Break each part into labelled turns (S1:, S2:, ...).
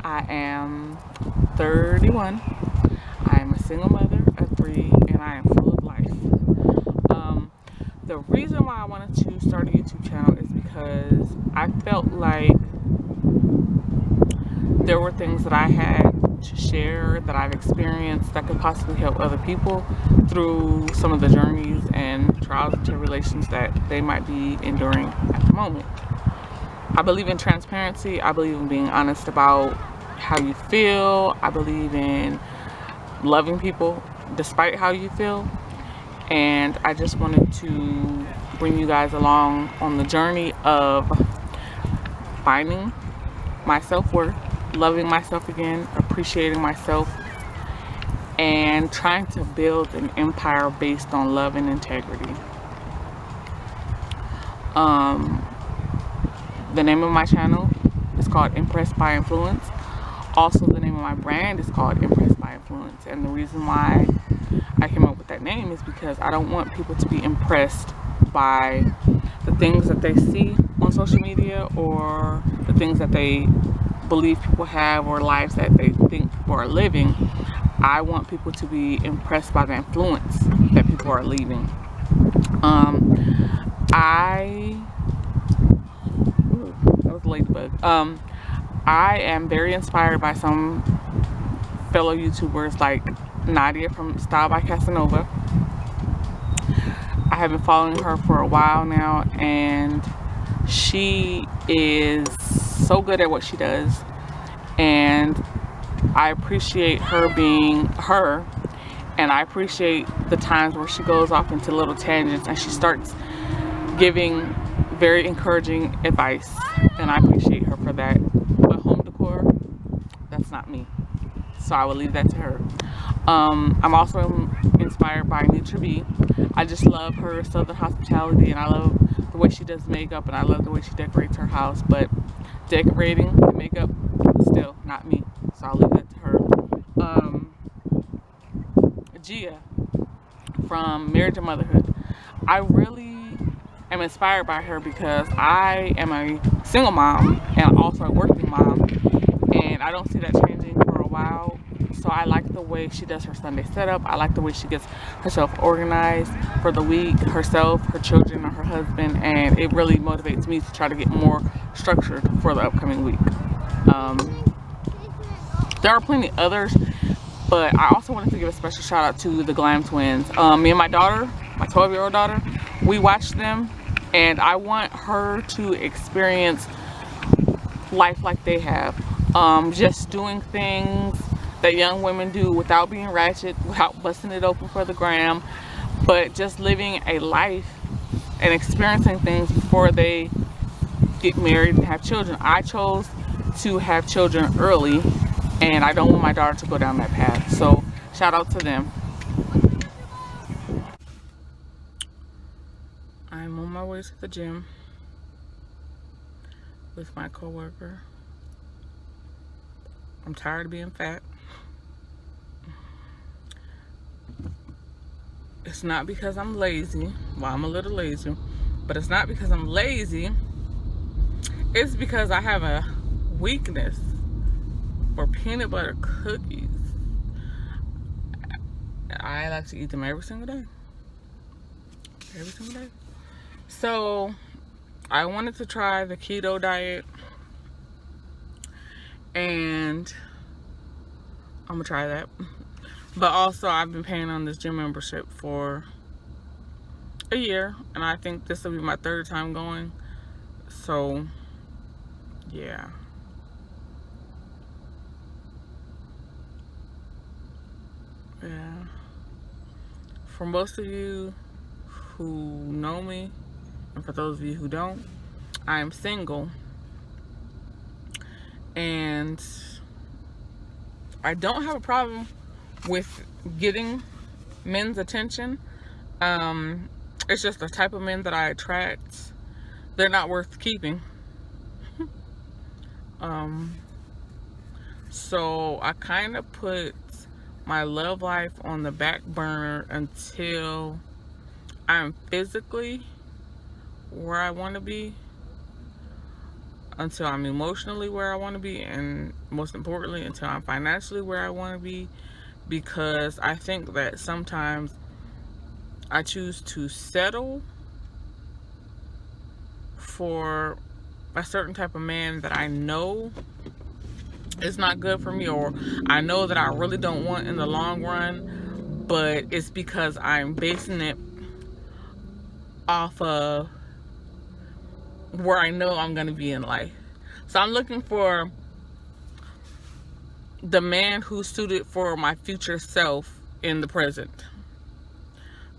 S1: I am 31. I am a single mother of 3, and I am full of life. The reason why I wanted to start a YouTube channel is because I felt like there were things that I had to share, that I've experienced, that could possibly help other people through some of the journeys and trials and tribulations that they might be enduring at the moment. I believe in transparency. I believe in being honest about how you feel. I believe in loving people despite how you feel. And I just wanted to bring you guys along on the journey of finding my self-worth, loving myself again, appreciating myself, and trying to build an empire based on love and integrity. The name of my channel is called Impressed by Influence. Also, the name of my brand is called Impressed by Influence. And the reason why I came up with that name is because I don't want people to be impressed by the things that they see on social media or the things that they believe people have or lives that they think people are living. I want people to be impressed by the influence that people are leaving. That was a ladybug. I am very inspired by some fellow YouTubers like Nadia from StyledByCasanova. I have been following her for a while now, and she is so good at what she does, and I appreciate her being her, and I appreciate the times where she goes off into little tangents and she starts giving very encouraging advice, and I appreciate her for that. But home decor, that's not me, so I will leave that to her. I'm also inspired by NitraaB. I just love her southern hospitality, and I love the way she does makeup, and I love the way she decorates her house. But decorating and makeup, still not me, so I'll leave that to her. Gia from Marrige Motherhood. I really am inspired by her because I am a single mom and also a working mom, and I don't see that changing for a while. So I like the way she does her Sunday setup. I like the way she gets herself organized for the week, herself, her children, or her husband, and it really motivates me to try to get more structured for the upcoming week. There are plenty others, but I also wanted to give a special shout out to the GlamTwinz. Me and my daughter, my 12-year-old daughter, we watched them, and I want her to experience life like they have. Just doing things that young women do without being ratchet, without busting it open for the gram, but just living a life and experiencing things before they get married and have children. I chose to have children early, and I don't want my daughter to go down that path. So shout out to them. I'm on my way to the gym with my coworker. I'm tired of being fat. It's not because I'm lazy. Well, I'm a little lazy, but it's not because I'm lazy. It's because I have a weakness for peanut butter cookies. I like to eat them every single day. Every single day. So I wanted to try the keto diet, and I'm gonna try that. But also, I've been paying on this gym membership for a year, and I think this will be my 3rd time going. So yeah. For most of you who know me, and for those of you who don't, I am single, and I don't have a problem with getting men's attention. It's just the type of men that I attract, they're not worth keeping. So I kind of put my love life on the back burner until I'm physically where I want to be. until I'm emotionally where I want to be, and most importantly, until I'm financially where I want to be, because I think that sometimes I choose to settle for a certain type of man that I know is not good for me, or I know that I really don't want in the long run, but it's because I'm basing it off of where I know I'm going to be in life. So I'm looking for the man who's suited for my future self in the present.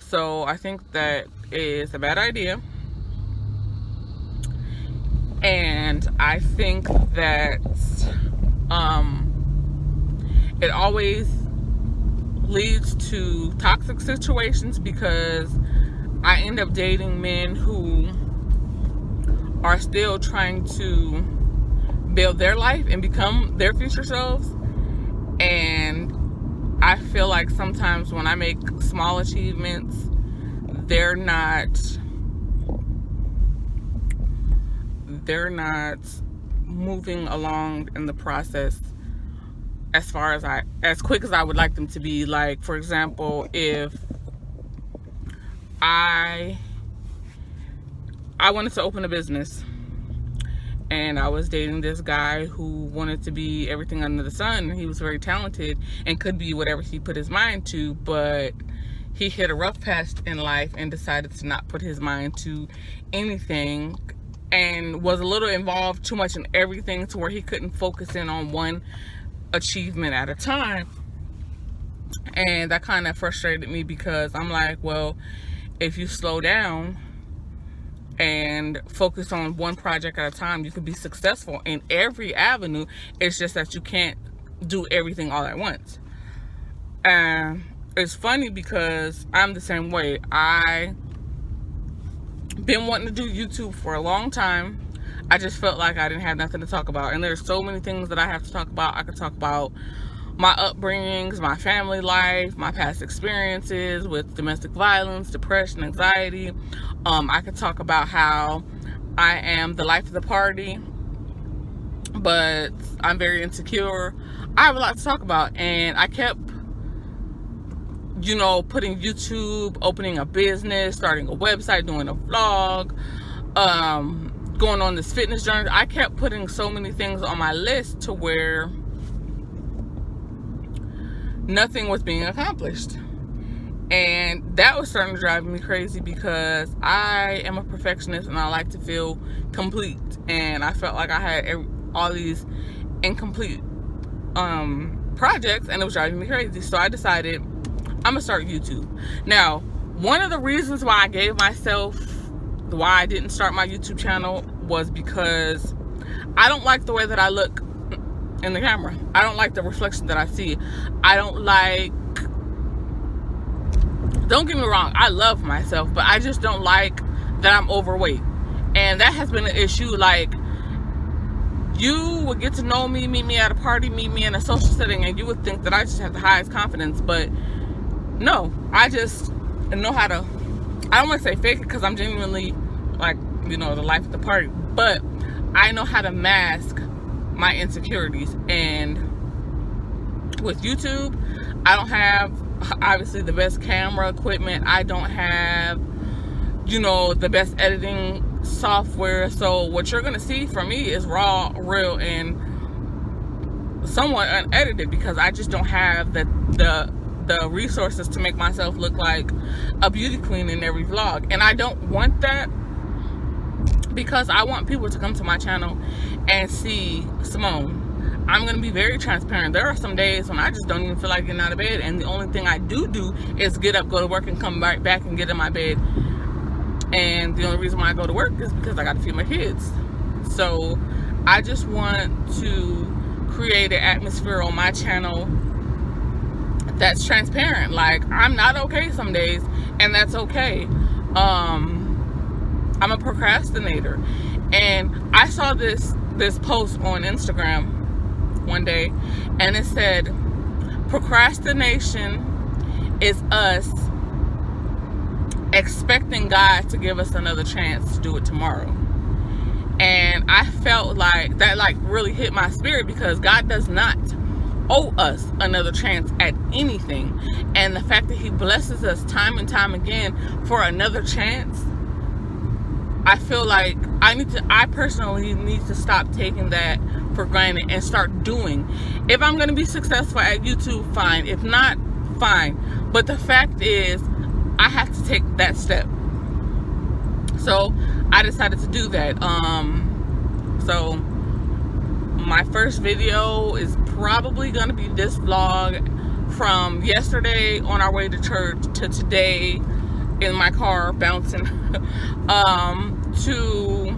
S1: So I think that is a bad idea. And I think that it always leads to toxic situations, because I end up dating men who are still trying to build their life and become their future selves. And I feel like sometimes when I make small achievements, they're not moving along in the process as quick as I would like them to be. Like, for example, if I wanted to open a business and I was dating this guy who wanted to be everything under the sun, and he was very talented and could be whatever he put his mind to, but he hit a rough patch in life and decided to not put his mind to anything, and was a little involved too much in everything to where he couldn't focus in on one achievement at a time. And that kind of frustrated me, because I'm like, well, if you slow down and focus on one project at a time, you could be successful in every avenue. It's just that you can't do everything all at once. And it's funny because I'm the same way. I been wanting to do YouTube for a long time. I just felt like I didn't have nothing to talk about, and there's so many things that I have to talk about. I could talk about my upbringings, my family life, my past experiences with domestic violence, depression, anxiety. I could talk about how I am the life of the party, but I'm very insecure. I have a lot to talk about, and I kept, putting YouTube, opening a business, starting a website, doing a vlog, going on this fitness journey. I kept putting so many things on my list to where nothing was being accomplished. And that was starting to drive me crazy, because I am a perfectionist and I like to feel complete. And I felt like I had all these incomplete projects, and it was driving me crazy. So I decided I'm gonna start YouTube. Now, one of the reasons why I didn't start my YouTube channel was because I don't like the way that I look in the camera. I don't like the reflection that I see. Don't get me wrong, I love myself, but I just don't like that I'm overweight. And that has been an issue. Like, you would get to know me, meet me at a party, meet me in a social setting, and you would think that I just have the highest confidence. But no, I just know how to, I don't want to say fake it, because I'm genuinely like, the life of the party, but I know how to mask my insecurities. And with YouTube, I don't have, obviously, the best camera equipment. I don't have, the best editing software. So what you're going to see from me is raw, real, and somewhat unedited, because I just don't have the resources to make myself look like a beauty queen in every vlog. And I don't want that, because I want people to come to my channel and see Simone. I'm going to be very transparent. There are some days when I just don't even feel like getting out of bed, and the only thing I do is get up, go to work, and come right back and get in my bed. And the only reason why I go to work is because I got to feed my kids. So I just want to create an atmosphere on my channel that's transparent. Like, I'm not okay some days, and that's okay. I'm a procrastinator, and I saw this post on Instagram one day, and it said, procrastination is us expecting God to give us another chance to do it tomorrow. And I felt like that like really hit my spirit, because God does not owe us another chance at anything. And the fact that he blesses us time and time again for another chance, I feel like I personally need to stop taking that for granted and start doing. If I'm going to be successful at YouTube, fine. If not, fine. But the fact is, I have to take that step. So I decided to do that. So my first video is probably going to be this vlog from yesterday on our way to church to today in my car bouncing. To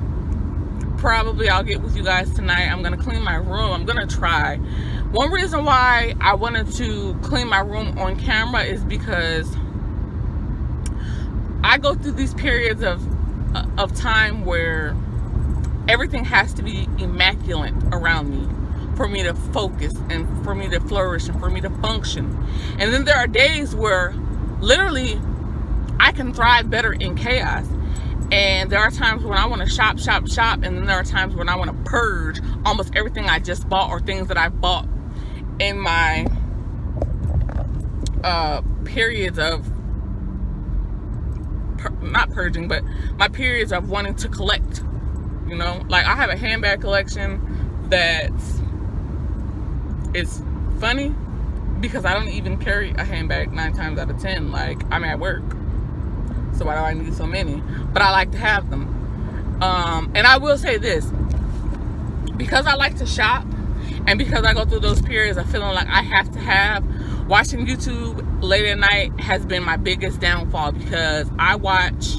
S1: probably I'll get with you guys tonight. I'm gonna clean my room. I'm gonna try. One reason why I wanted to clean my room on camera is because I go through these periods of time where everything has to be immaculate around me for me to focus and for me to flourish and for me to function. And then there are days where literally I can thrive better in chaos. And there are times when I want to shop, and then there are times when I want to purge almost everything I just bought or things that I bought in my periods of not purging, but my periods of wanting to collect. You know, like I have a handbag collection that is funny because I don't even carry a handbag 9 times out of 10. Like, I'm at work, so why do I need so many? But I like to have them. And I will say this, because I like to shop and because I go through those periods of feeling like I have to have, watching YouTube late at night has been my biggest downfall, because I watch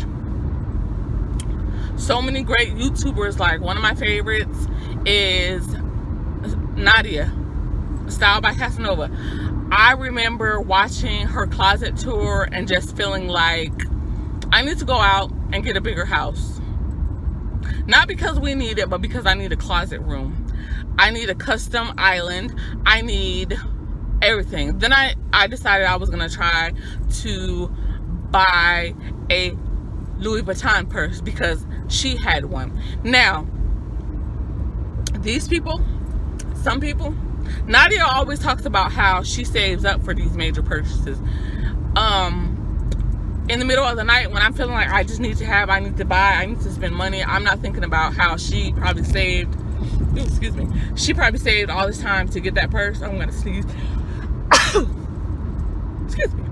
S1: so many great YouTubers. Like, one of my favorites is Nadia, StyledByCasanova. I remember watching her closet tour and just feeling like I need to go out and get a bigger house. Not because we need it, but because I need a closet room. I need a custom island. I need everything. Then I decided I was gonna try to buy a Louis Vuitton purse because she had one. Now, these people, some people, Nadia always talks about how she saves up for these major purchases. In the middle of the night when I'm feeling like I just need to have, I need to buy, I need to spend money, I'm not thinking about how she probably saved, excuse me, she probably saved all this time to get that purse. I'm gonna sneeze. Excuse me.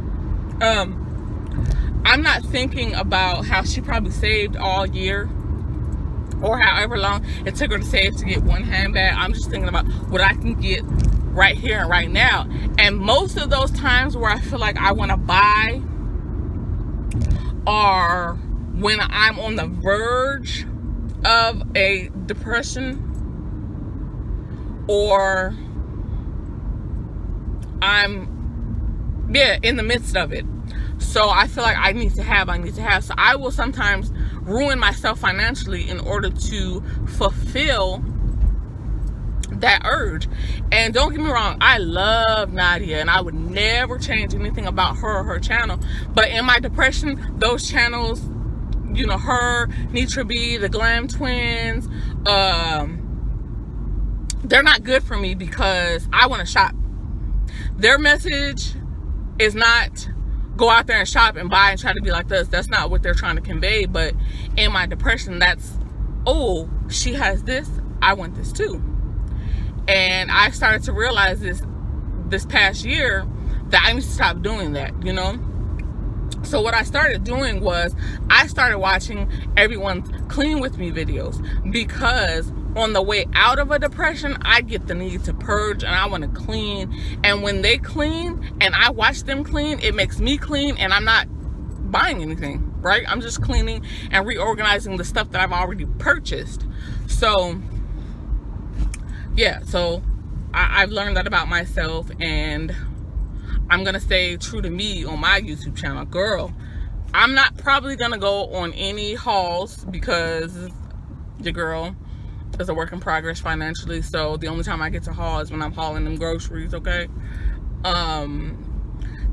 S1: I'm not thinking about how she probably saved all year or however long it took her to save to get one handbag. I'm just thinking about what I can get right here and right now. And most of those times where I feel like I want to buy are when I'm on the verge of a depression, or I'm in the midst of it. So I feel like I need to have. So I will sometimes ruin myself financially in order to fulfill that urge. And don't get me wrong, I love Nadia and I would never change anything about her or her channel. But in my depression, those channels, you know, her, NitraaB, the GlamTwinz, they're not good for me because I want to shop. Their message is not go out there and shop and buy and try to be like this. That's not what they're trying to convey. But in my depression, that's, oh, she has this, I want this too. And I started to realize this past year that I need to stop doing that, you know. So what I started doing was I started watching everyone's clean with me videos, because on the way out of a depression, I get the need to purge and I want to clean. And when they clean and I watch them clean, it makes me clean, and I'm not buying anything, right? I'm just cleaning and reorganizing the stuff that I've already purchased. So yeah, so I've learned that about myself, and I'm gonna stay true to me on my YouTube channel. Girl, I'm not probably gonna go on any hauls because the girl is a work in progress financially. So the only time I get to haul is when I'm hauling them groceries, okay?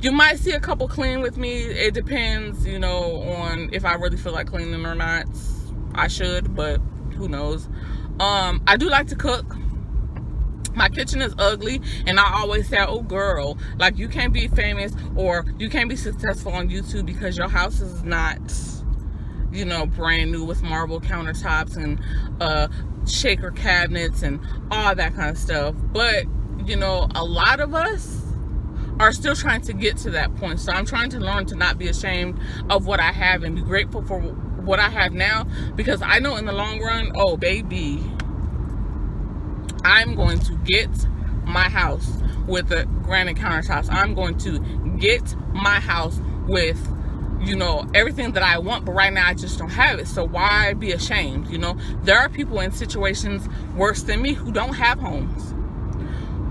S1: You might see a couple clean with me. It depends, you know, on if I really feel like cleaning or not. I should, but who knows? I do like to cook. My kitchen is ugly, and I always say, oh girl, like, you can't be famous or you can't be successful on YouTube because your house is not, you know, brand new with marble countertops and shaker cabinets and all that kind of stuff. But, you know, a lot of us are still trying to get to that point. So I'm trying to learn to not be ashamed of what I have and be grateful for what I have now, because I know in the long run, oh baby, I'm going to get my house with the granite countertops. I'm going to get my house with, you know, everything that I want, but right now I just don't have it. So why be ashamed? You know, there are people in situations worse than me who don't have homes,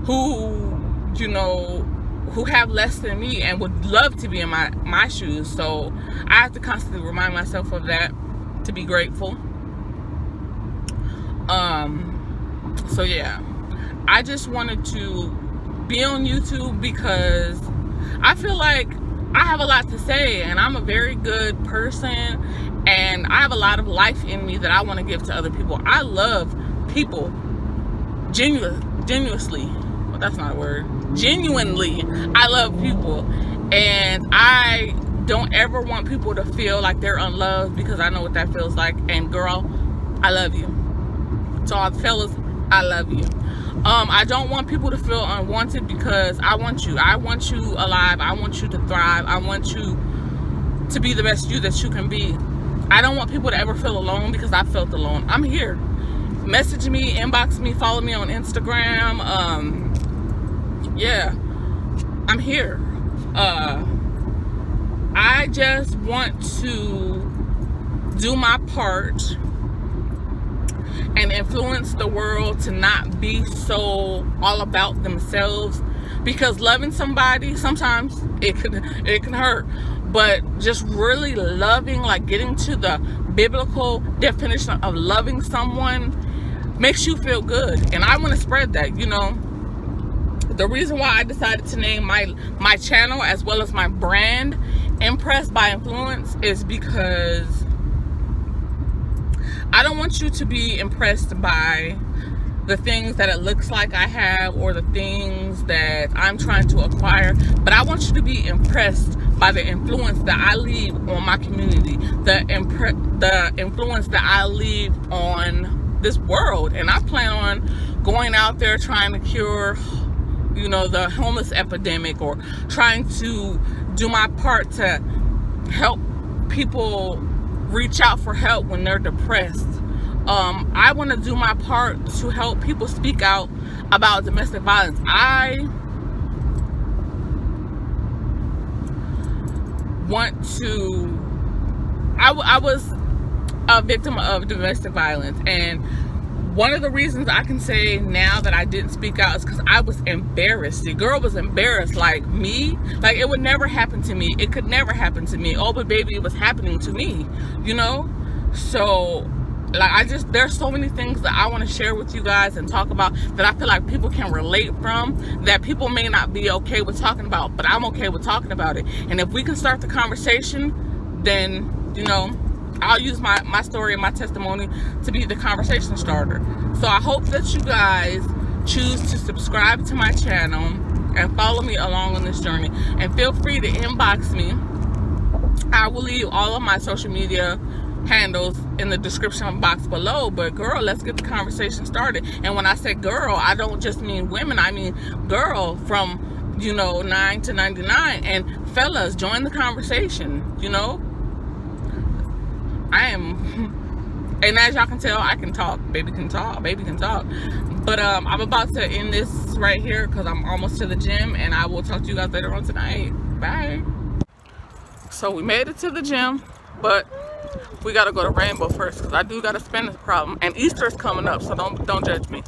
S1: who, you know, who have less than me and would love to be in my shoes. So I have to constantly remind myself of that, to be grateful. So yeah, I just wanted to be on YouTube because I feel like I have a lot to say, and I'm a very good person, and I have a lot of life in me that I want to give to other people. I love people genuinely. Well, that's not a word. Genuinely, I love people, and I don't ever want people to feel like they're unloved, because I know what that feels like. And girl, I love you. To all the fellas, I love you. I don't want people to feel unwanted, because I want you. I want you alive. I want you to thrive. I want you to be the best you that you can be. I don't want people to ever feel alone, because I felt alone. I'm here. Message me, inbox me, follow me on Instagram. Yeah, I'm here. I just want to do my part and influence the world to not be so all about themselves, because loving somebody, sometimes it can hurt, but just really loving, like getting to the biblical definition of loving someone, makes you feel good. And I want to spread that. You know, the reason why I decided to name my channel as well as my brand Impressed by Influence is because I don't want you to be impressed by the things that it looks like I have or the things that I'm trying to acquire, but I want you to be impressed by the influence that I leave on my community, the influence that I leave on this world. And I plan on going out there trying to cure, you know, the homeless epidemic, or trying to do my part to help people reach out for help when they're depressed. I want to do my part to help people speak out about domestic violence. I was a victim of domestic violence, and one of the reasons I can say now that I didn't speak out is because I was embarrassed. The girl was embarrassed, like me. Like, it would never happen to me. It could never happen to me. Oh, but baby, it was happening to me, you know? So, like, there's so many things that I want to share with you guys and talk about that I feel like people can relate from, that people may not be okay with talking about, but I'm okay with talking about it. And if we can start the conversation, then, you know, I'll use my story and my testimony to be the conversation starter. So I hope that you guys choose to subscribe to my channel and follow me along on this journey. And feel free to inbox me. I will leave all of my social media handles in the description box below. But girl, let's get the conversation started. And when I say girl, I don't just mean women. I mean girl from, you know, 9 to 99. And fellas, join the conversation, you know. I am, and as y'all can tell, I can talk. Baby can talk. But I'm about to end this right here because I'm almost to the gym, and I will talk to you guys later on tonight. Bye. So we made it to the gym, but we gotta go to Rainbow first because I do gotta spin this problem. And Easter's coming up, so don't judge me.